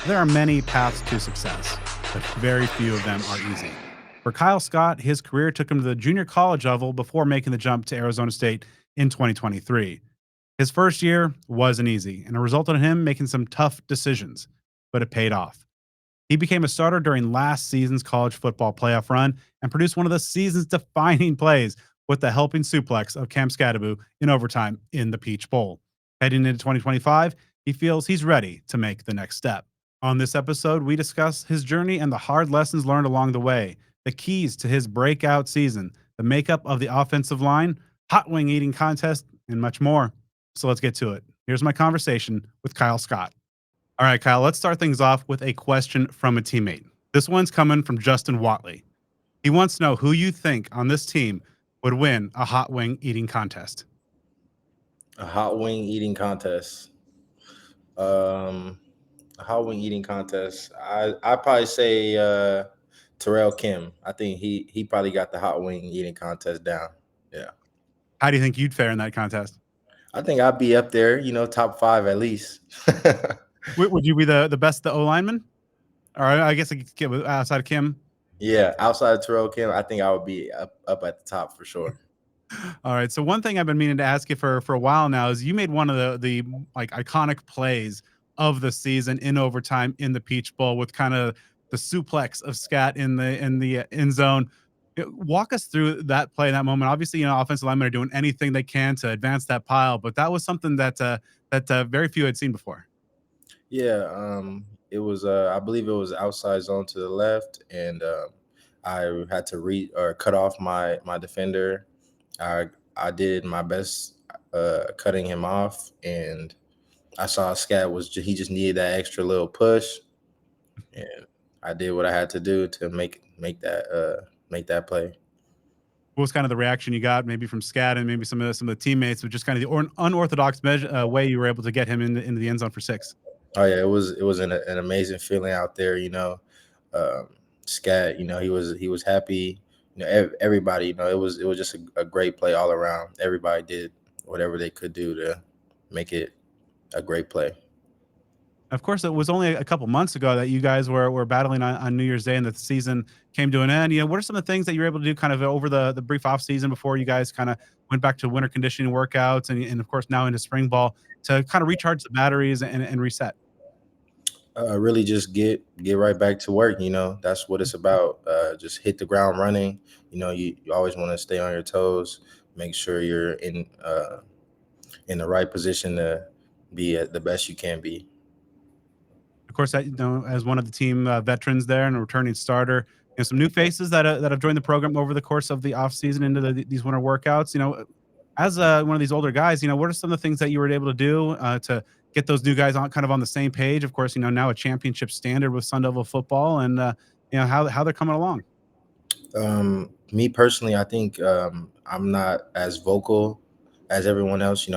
There are many paths to success, but very few of them are easy. For Kyle Scott, his career took him to the junior college level before making the jump to Arizona State in 2023. His first year wasn't easy, and it resulted in him making some tough decisions, but it paid off. He became a starter during last season's college football playoff run and produced one of the season's defining plays with the helping suplex of Cam Scattaboo in overtime in the Peach Bowl. Heading into 2025, he feels he's ready to make the next step. On this episode, we discuss his journey and the hard lessons learned along the way, the keys to his breakout season, the makeup of the offensive line, hot wing eating contest, and much more. So let's get to it. Here's my conversation with Kyle Scott. All right, Kyle, let's start things off with a question from a teammate. This one's coming from Justin Watley. He wants to know who you think on this team would win a hot wing eating contest. A hot wing eating contest. Um, a hot wing eating contest. I probably say Terrell Kim. I think he probably got the hot wing eating contest down. Yeah, How do you think you'd fare in that contest? I think I'd be up there. Top five at least. Would you be the best the O lineman? Or I guess I could get outside of Kim. Yeah, outside of Terrell Kim, I think I would be up at the top for sure. All right. So one thing I've been meaning to ask you for a while now is you made one of the like iconic plays of the season in overtime in the Peach Bowl with kind of the suplex of Skatt in the end zone. Walk us through that play, that moment. Obviously, offensive linemen are doing anything they can to advance that pile, but that was something that very few had seen before. Yeah, it was. I believe it was outside zone to the left, and I had to read or cut off my defender. I I did my best cutting him off, and I saw Scat he just needed that extra little push, and I did what I had to do to make that play. What was kind of the reaction you got, maybe from Skatt and maybe some of the teammates, with just kind of the unorthodox way you were able to get him into the end zone for six? Oh yeah, it was an amazing feeling out there. Um, Scat, he was happy. Everybody, it was just a great play all around. Everybody did whatever they could do to make it a great play. Of course, it was only a couple months ago that you guys were battling on New Year's Day and the season came to an end. What are some of the things that you were able to do kind of over the brief off season before you guys kind of went back to winter conditioning workouts and of course now into spring ball to kind of recharge the batteries and reset? Really, just get right back to work. That's what it's about. Just hit the ground running. You always want to stay on your toes. Make sure you're in the right position to be at the best you can be. Of course, as one of the team veterans there and a returning starter, some new faces that have joined the program over the course of the off season into these winter workouts. As one of these older guys, what are some of the things that you were able to do to get those new guys on the same page? Of course, now a championship standard with Sun Devil football, and how they're coming along. Me personally, I think I'm not as vocal as everyone else.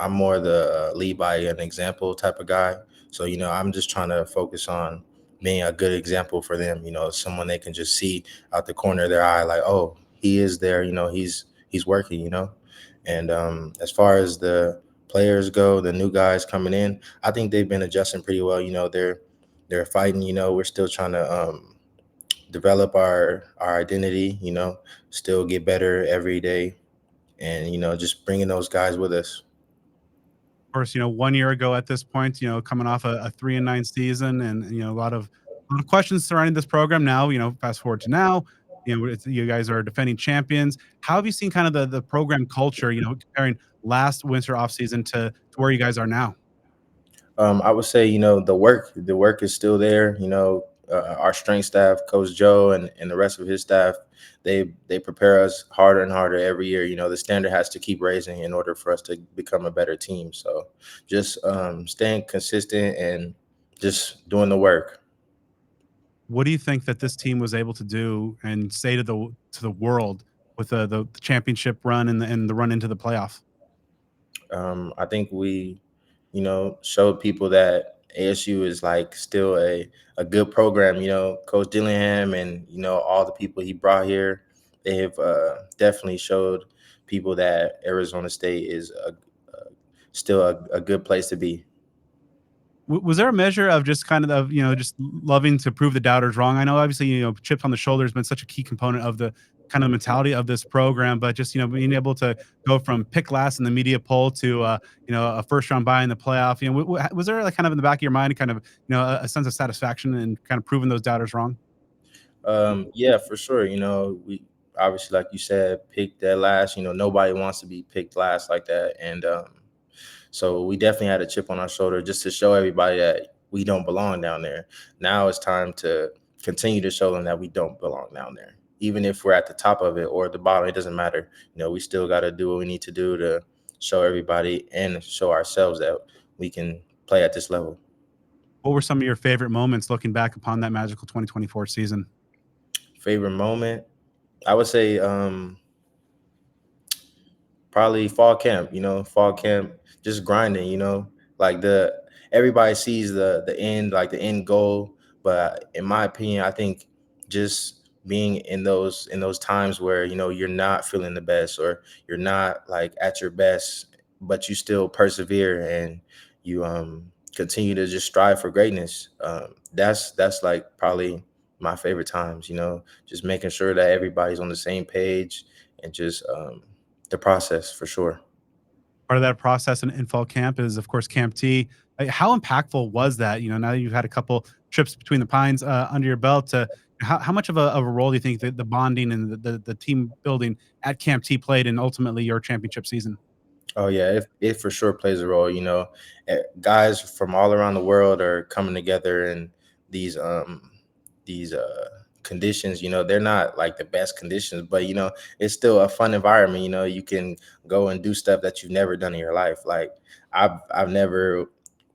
I'm more the lead by an example type of guy. So I'm just trying to focus on being a good example for them. Someone they can just see out the corner of their eye, like, oh, he is there. He's working. And as far as the players go, the new guys coming in, I think they've been adjusting pretty well. They're fighting. We're still trying to develop our identity, still get better every day, and just bringing those guys with us. Of course, 1 year ago at this point, coming off a 3-9 season, and a lot of questions surrounding this program. Now, fast forward to now, you guys are defending champions. How have you seen kind of the program culture? Comparing last winter off season to where you guys are now. I would say the work is still there. Our strength staff, Coach Joe, and the rest of his staff, they prepare us harder and harder every year. The standard has to keep raising in order for us to become a better team. So just staying consistent and just doing the work. What do you think that this team was able to do and say to the world with the championship run and the run into the playoff? I think we, showed people that ASU is like still a good program. Coach Dillingham and all the people he brought here, they have definitely showed people that Arizona State is still a good place to be. Was there a measure of just kind of, just loving to prove the doubters wrong? I know obviously, chips on the shoulder has been such a key component of the kind of mentality of this program, but just, being able to go from pick last in the media poll to, a first round bye in the playoff, was there like kind of in the back of your mind, kind of, a sense of satisfaction and kind of proving those doubters wrong? Yeah, for sure. We obviously, like you said, picked that last. Nobody wants to be picked last like that, and so we definitely had a chip on our shoulder just to show everybody that we don't belong down there. Now it's time to continue to show them that we don't belong down there. Even if we're at the top of it or at the bottom, it doesn't matter. We still got to do what we need to do to show everybody and show ourselves that we can play at this level. What were some of your favorite moments looking back upon that magical 2024 season? Favorite moment, I would say probably fall camp, fall camp, just grinding, like the everybody sees the end, like the end goal. But in my opinion, I think just being in those times where, you're not feeling the best or you're not like at your best, but you still persevere and you continue to just strive for greatness. That's like probably my favorite times, just making sure that everybody's on the same page and just the process for sure. Part of that process in fall camp is, of course, Camp T. How impactful was that? Now that you've had a couple trips between the pines under your belt, how much of a role do you think that the bonding and the team building at Camp T played in ultimately your championship season? Oh yeah, it for sure plays a role. Guys from all around the world are coming together in these conditions. They're not like the best conditions, but it's still a fun environment. You can go and do stuff that you've never done in your life. Like I've never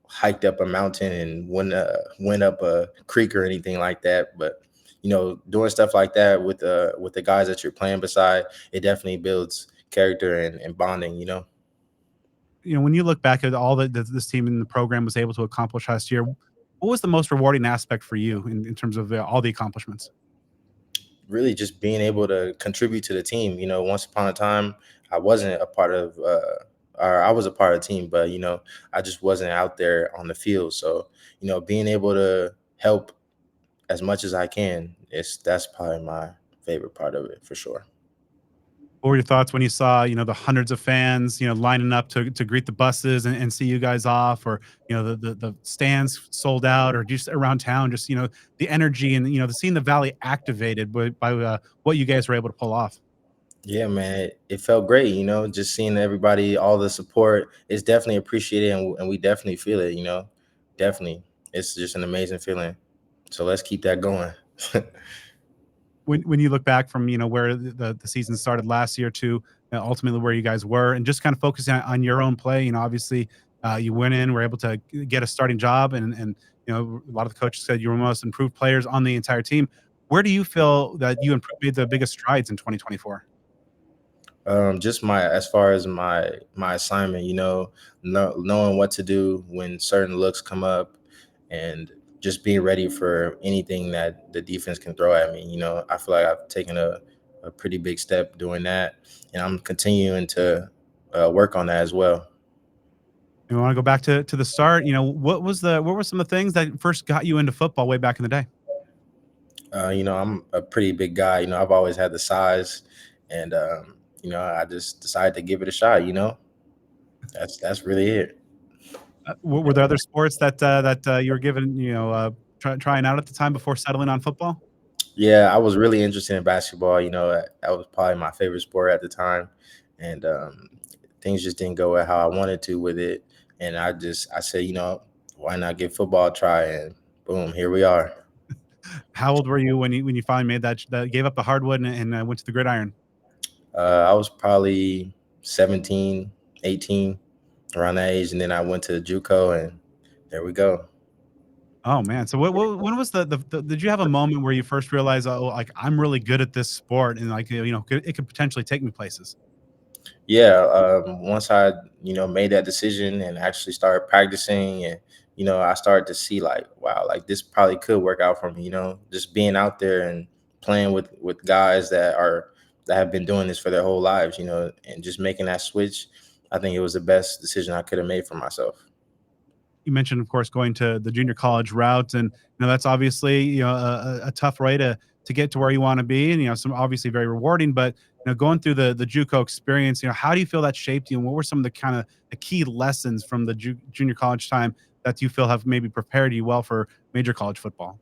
hiked up a mountain and went up a creek or anything like that, but doing stuff like that with the guys that you're playing beside, it definitely builds character and bonding. When you look back at all that this team in the program was able to accomplish last year, what was the most rewarding aspect for you in terms of all the accomplishments? Really just being able to contribute to the team. Once upon a time, I wasn't a part of, or I was a part of the team, but I just wasn't out there on the field. So, being able to help as much as I can that's probably my favorite part of it for sure. What were your thoughts when you saw, the hundreds of fans, lining up to greet the buses and see you guys off, or the stands sold out, or just around town, just the energy and the seeing the valley activated by what you guys were able to pull off. Yeah, man, it felt great. Just seeing everybody, all the support is definitely appreciated, and we definitely feel it. Definitely, it's just an amazing feeling. So let's keep that going. When you look back from where the season started last year to ultimately where you guys were, and just kind of focusing on your own play, obviously you went in, were able to get a starting job, and a lot of the coaches said you were the most improved players on the entire team. Where do you feel that you made the biggest strides in 2024? Just my as far as my assignment, knowing what to do when certain looks come up, and just being ready for anything that the defense can throw at me. I feel like I've taken a pretty big step doing that, and I'm continuing to work on that as well. You want to go back to the start? What were some of the things that first got you into football way back in the day? I'm a pretty big guy. I've always had the size, and I just decided to give it a shot. That's really it. Were there other sports that you were given, trying out at the time before settling on football? Yeah, I was really interested in basketball. That was probably my favorite sport at the time, and things just didn't go how I wanted to with it. And I said, why not give football a try? And boom, here we are. How old were you when you finally made that gave up the hardwood and went to the gridiron? I was probably 17, 18, around that age, and then I went to JUCO, and there we go. Oh, man. So when was the did you have a moment where you first realized, "Oh, like, I'm really good at this sport and, like, it could potentially take me places?" Yeah, once I made that decision and actually started practicing, and I started to see like, wow, like this probably could work out for me. Just being out there and playing with guys that have been doing this for their whole lives, and just making that switch. I think it was the best decision I could have made for myself. You mentioned, of course, going to the junior college route, and that's obviously a tough way to get to where you want to be, and some obviously very rewarding. But going through the JUCO experience, how do you feel that shaped you, and what were some of the kind of the key lessons from the junior college time that you feel have maybe prepared you well for major college football?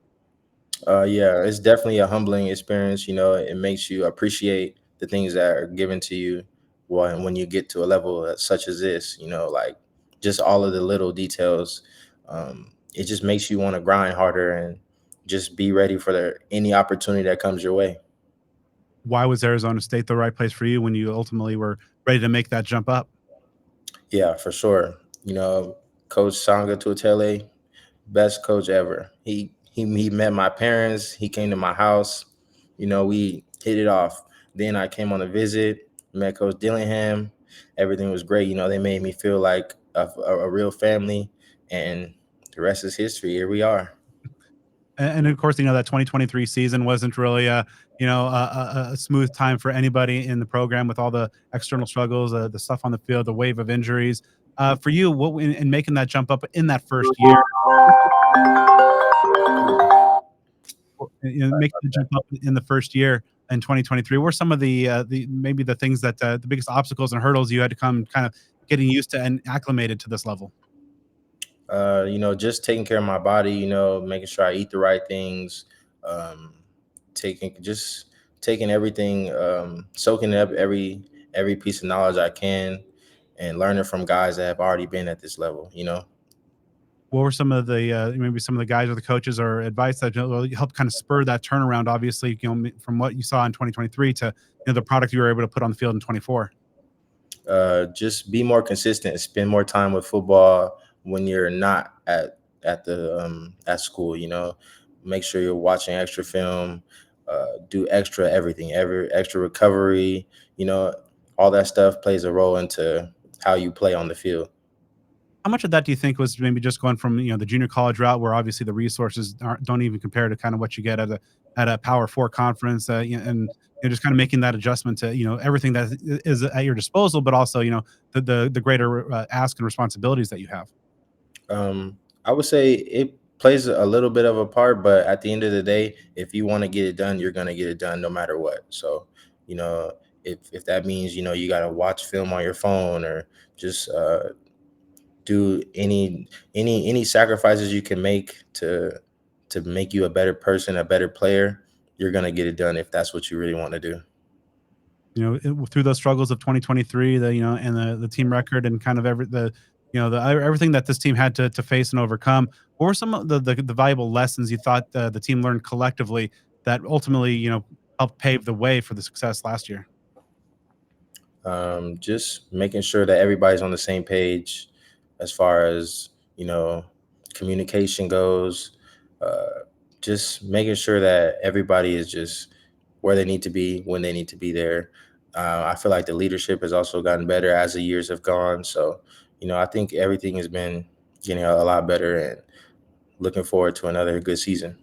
Yeah, it's definitely a humbling experience. It makes you appreciate the things that are given to you when you get to a level such as this. Like just all of the little details. It just makes you want to grind harder and just be ready for any opportunity that comes your way. Why was Arizona State the right place for you when you ultimately were ready to make that jump up? Yeah, for sure. Coach Sanga Tuatele, best coach ever. He met my parents. He came to my house. We hit it off. Then I came on a visit, met Coach Dillingham. Everything was great. They made me feel like a real family, and the rest is history. Here we are. And of course, that 2023 season wasn't really a smooth time for anybody in the program with all the external struggles, the stuff on the field, the wave of injuries. For you, what in making that jump up in that first year, making the jump up in the first year in 2023, what were some of the maybe the things that the biggest obstacles and hurdles you had to come kind of getting used to and acclimated to this level? Just taking care of my body, making sure I eat the right things, um, taking everything, soaking up every piece of knowledge I can, and learning from guys that have already been at this level. What were some of the maybe some of the guys or the coaches or advice that helped kind of spur that turnaround? Obviously, from what you saw in 2023 to the product you were able to put on the field in 24. Just be more consistent, spend more time with football when you're not at school. Make sure you're watching extra film, do extra everything, every extra recovery. You know, all that stuff plays a role into how you play on the field. How much of that do you think was maybe just going from the junior college route, where obviously the resources don't even compare to kind of what you get at a Power Four conference, and just kind of making that adjustment to everything that is at your disposal, but also the greater ask and responsibilities that you have. I would say it plays a little bit of a part, but at the end of the day, if you want to get it done, you're gonna get it done no matter what. So, you know, if that means you got to watch film on your phone or just do any sacrifices you can make to make you a better person, a better player, you're gonna get it done if that's what you really want to do. Through those struggles of 2023, and the team record and kind of everything that this team had to face and overcome. What were some of the valuable lessons you thought the team learned collectively that ultimately helped pave the way for the success last year? Just making sure that everybody's on the same page as far as communication goes. Uh, just making sure that everybody is just where they need to be when they need to be there. I feel like the leadership has also gotten better as the years have gone. So, I think everything has been getting a lot better, and looking forward to another good season.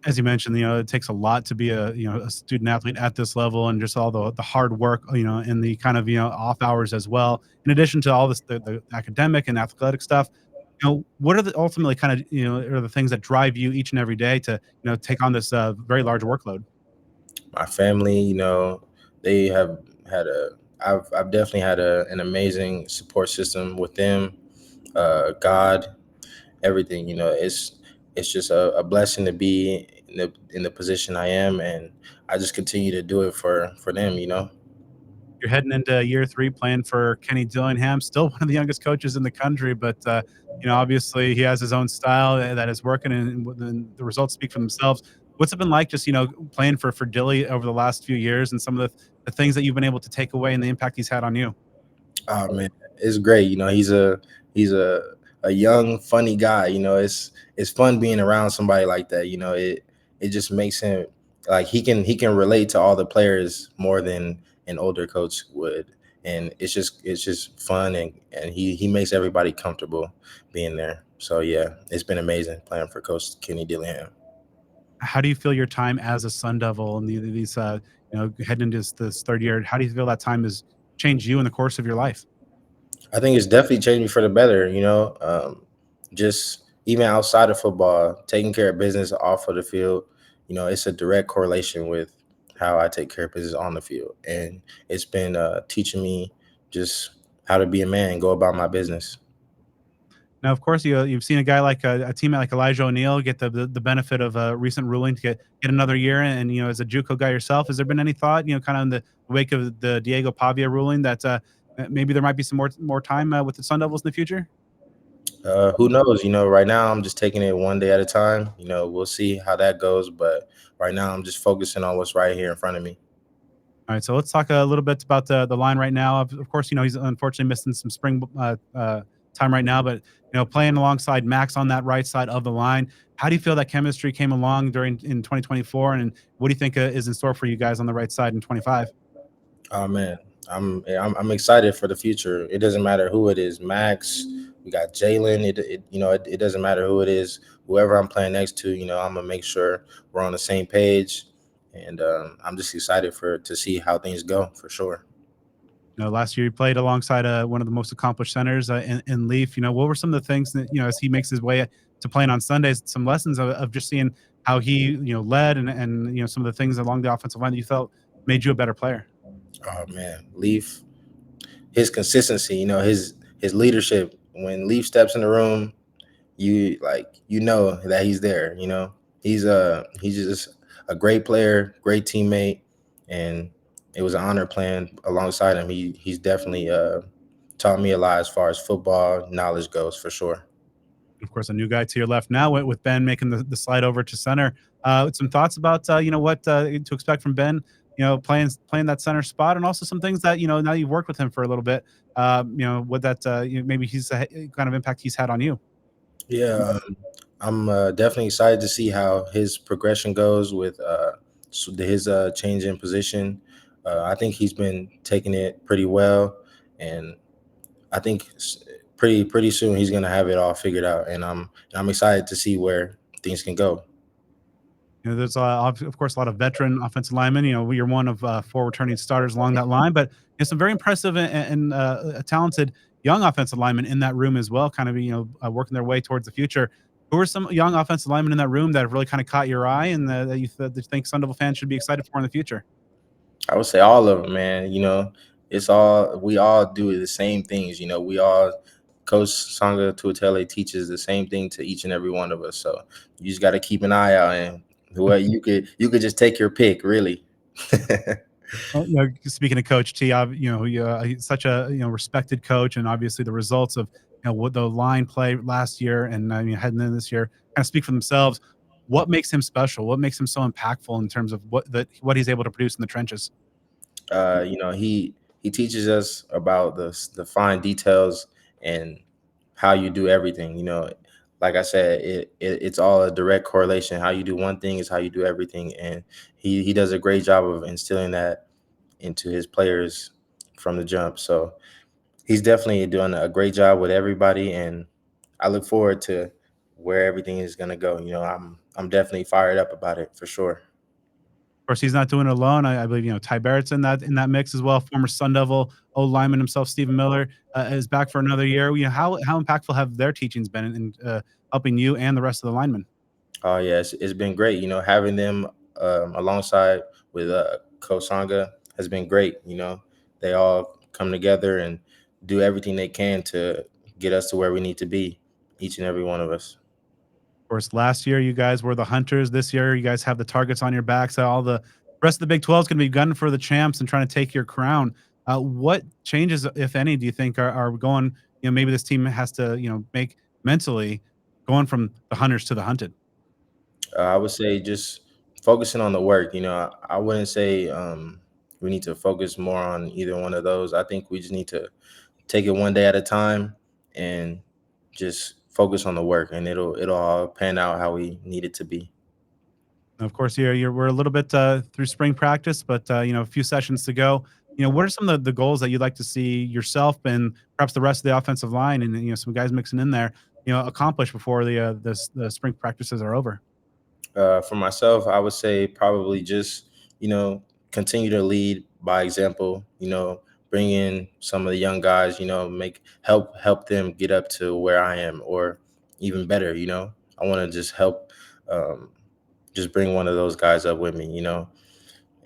As you mentioned, it takes a lot to be a student athlete at this level, and just all the hard work, and the kind of off hours as well. In addition to all this, the academic and athletic stuff, what are the ultimately kind of are the things that drive you each and every day to take on this very large workload? My family, they have had I've definitely had an amazing support system with them. God, everything. It's just a blessing to be in the position I am, and I just continue to do it for them. You're heading into year 3 playing for Kenny Dillingham, still one of the youngest coaches in the country, but, obviously he has his own style that is working, and the results speak for themselves. What's it been like just, playing for Dilly over the last few years, and some of the things that you've been able to take away and the impact he's had on you? Oh man, it's great. He's a young, funny guy. It's fun being around somebody like that. It just makes him like he can relate to all the players more than an older coach would, and it's just fun, and he makes everybody comfortable being there. So yeah, it's been amazing playing for Coach Kenny Dillingham. How do you feel your time as a Sun Devil and these, heading into this 3rd year? How do you feel that time has changed you in the course of your life? I think it's definitely changed me for the better. just even outside of football, taking care of business off of the field, it's a direct correlation with how I take care of business on the field. And it's been teaching me just how to be a man and go about my business. Now, of course, you've seen a guy like a teammate like Elijah O'Neal get the benefit of a recent ruling to get another year, and as a JUCO guy yourself, has there been any thought, kind of in the wake of the Diego Pavia ruling that maybe there might be some more time with the Sun Devils in the future? Who knows? Right now I'm just taking it one day at a time. We'll see how that goes. But right now I'm just focusing on what's right here in front of me. All right, so let's talk a little bit about the line right now. Of course, he's unfortunately missing some spring time right now, but playing alongside Max on that right side of the line. How do you feel that chemistry came along during in 2024, and what do you think is in store for you guys on the right side in 25? Oh man, I'm excited for the future. It doesn't matter who it is, Max. We got Jalen. It doesn't matter who it is. Whoever I'm playing next to, I'm gonna make sure we're on the same page, and I'm just excited to see how things go for sure. Last year you played alongside one of the most accomplished centers in Leaf. What were some of the things that as he makes his way to playing on Sundays, some lessons of just seeing how he led and some of the things along the offensive line that you felt made you a better player. Oh man, Leaf, his consistency, his leadership. When Leaf steps in the room, you know that he's there. He's just a great player, great teammate, and it was an honor playing alongside him. He's definitely taught me a lot as far as football knowledge goes, for sure. Of course, a new guy to your left now with Ben making the slide over to center. Some thoughts about what to expect from Ben. Playing that center spot, and also some things that now you've worked with him for a little bit. What that maybe he's kind of impact he's had on you. Yeah, I'm definitely excited to see how his progression goes with his change in position. I think he's been taking it pretty well, and I think pretty soon he's gonna have it all figured out, and I'm excited to see where things can go. There's of course a lot of veteran offensive linemen. You're one of four returning starters along that line, but some very impressive and talented young offensive linemen in that room as well. Kind of working their way towards the future. Who are some young offensive linemen in that room that have really kind of caught your eye and that you think Sun Devil fans should be excited for in the future? I would say all of them, man. We all do the same things. We all Coach Sanga Tuatele teaches the same thing to each and every one of us. So you just got to keep an eye out, and you could just take your pick, really. Well, speaking of Coach T, he's such a respected coach, and obviously the results of what the line play last year and heading in this year kind of speak for themselves. What makes him special? What makes him so impactful in terms of what he's able to produce in the trenches? He teaches us about the fine details and how you do everything. Like I said, it's all a direct correlation. How you do one thing is how you do everything, and he does a great job of instilling that into his players from the jump. So he's definitely doing a great job with everybody, and I look forward to where everything is gonna go. I'm definitely fired up about it for sure. Of course, he's not doing it alone. I believe Ty Barrett's in that mix as well. Former Sun Devil, old lineman himself, Stephen Miller, is back for another year. How impactful have their teachings been in helping you and the rest of the linemen? Oh yeah, it's been great. Having them alongside with Coach Sanga has been great. They all come together and do everything they can to get us to where we need to be, each and every one of us. Of course, last year you guys were the hunters. This year you guys have the targets on your backs. So all the rest of the Big 12 is going to be gunning for the champs and trying to take your crown. What changes, if any, do you think are going? Maybe this team has to make mentally going from the hunters to the hunted. I would say just focusing on the work. I wouldn't say we need to focus more on either one of those. I think we just need to take it one day at a time and just focus on the work, and it'll all pan out how we need it to be. Of course, we're a little bit through spring practice, but a few sessions to go. What are some of the goals that you'd like to see yourself and perhaps the rest of the offensive line and some guys mixing in there, accomplish before the spring practices are over? For myself, I would say probably just continue to lead by example. Bring in some of the young guys. Make help them get up to where I am, or even better. I want to just help, um, just bring one of those guys up with me.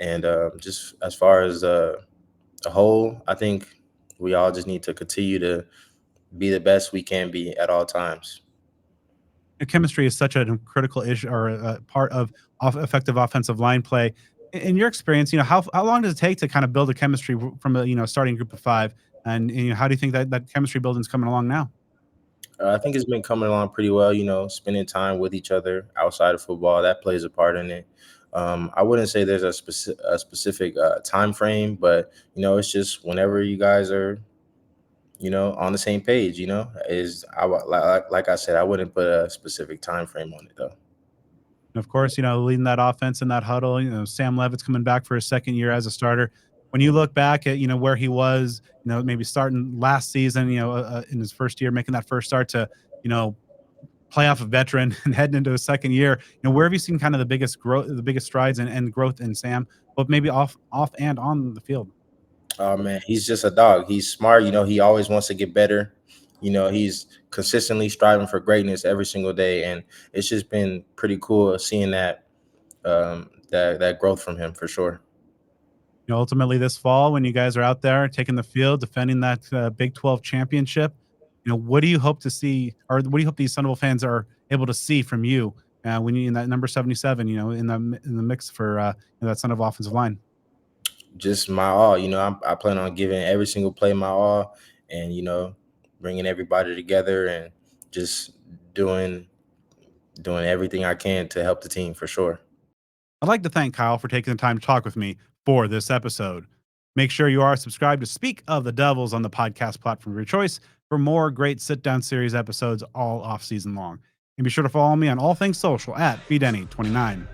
And just as far as the whole, I think we all just need to continue to be the best we can be at all times. Chemistry is such a critical issue or a part of effective offensive line play. In your experience, how long does it take to kind of build a chemistry from a starting group of five? And how do you think that chemistry building is coming along now? I think it's been coming along pretty well. Spending time with each other outside of football, that plays a part in it. I wouldn't say there's a specific time frame, but it's just whenever you guys are on the same page. Is like I said, I wouldn't put a specific time frame on it though. And of course, leading that offense in that huddle, Sam Levitt's coming back for his second year as a starter. When you look back at, where he was, maybe starting last season, in his first year, making that first start to, you know, playoff a veteran and heading into his second year, where have you seen kind of the biggest growth, the biggest strides and growth in Sam, but maybe off and on the field? Oh man, he's just a dog. He's smart. He always wants to get better. He's consistently striving for greatness every single day, and it's just been pretty cool seeing that growth from him for sure. Ultimately this fall, when you guys are out there taking the field, defending that Big 12 championship, what do you hope to see, or what do you hope these Sun Devil fans are able to see from you when you in that number 77, in the mix for that Sun Devil offensive line? Just my all. I plan on giving every single play my all, and bringing everybody together and just doing doing everything I can to help the team for sure. I'd like to thank Kyle for taking the time to talk with me for this episode. Make sure you are subscribed to Speak of the Devils on the podcast platform of your choice for more great sit down series episodes all off season long. And be sure to follow me on all things social at BDenny29.